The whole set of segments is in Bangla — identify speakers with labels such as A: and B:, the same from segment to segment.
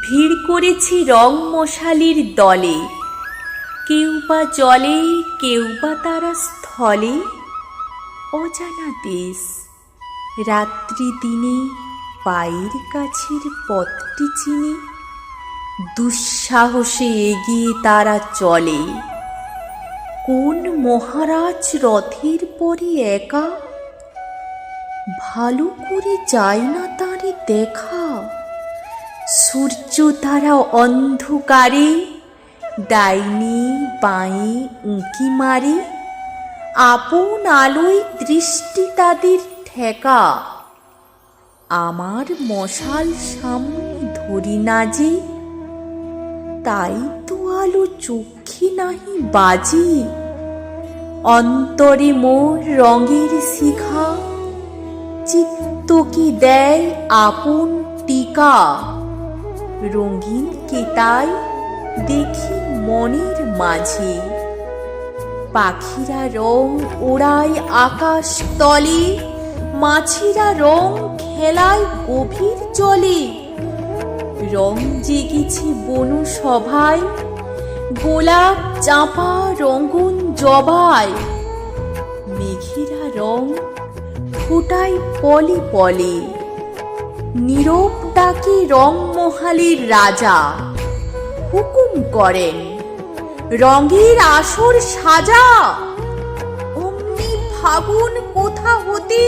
A: ভিড় করেছি রং মশালির দলে, কেউ বা জলে কেউ বা তারা স্থলে। অজানা দেশ, রাত্রি দিনে পায়ের কাছের পথটি চিনে দুঃসাহসে এগিয়ে তারা চলে। কোন মহারাজ রথের পরে একা, ভালো করে যায় না তারে দেখা। সূর্য তারা অন্ধকারে ডাইনি বাঁয়ে উঁকি মারে, আপন আলোয় দৃষ্টি তাদের ঠেকা। আমার মশাল সামনে ধরি না যে, তাই তো আলো চক্ষে নাহি বাজে। অন্তরে মোর রঙের শিখা, চিত্তকে দেয় আপন টিকা। রঙিন কেতাই দেখি মনের মাঝে, পাখিরা রং ওড়ায় আকাশ তলে, মাছিরা রং খেলায় গভীর জলে। রং জেগেছে বনসভায়, গোলাপ চাঁপা রঙ্গন জবায়। মেঘেরা রং ফোটায় পলে পলে, নীরব ডাকে রং মহালের রাজা। হুকুম করেন রঙের আসর সাজা। অমনি ফাগুন কোথা হতে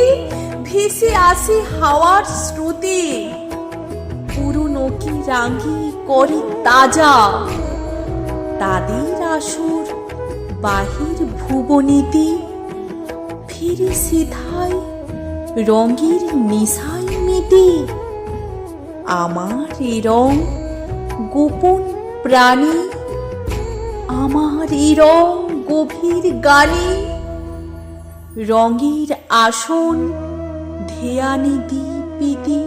A: ভেসে আসে হাওয়ার স্রোতে, পুরনোকে রাঙি করে তাজা। তাদের আসর বাহির ভুবনীতে, ফিরে সিধায় রঙের নেশায় মেতে। আমার এ রং গোপন প্রাণী, আমার এ রং গভীর গানে। রঙের আসন ধ্যানে দ্বীপেতে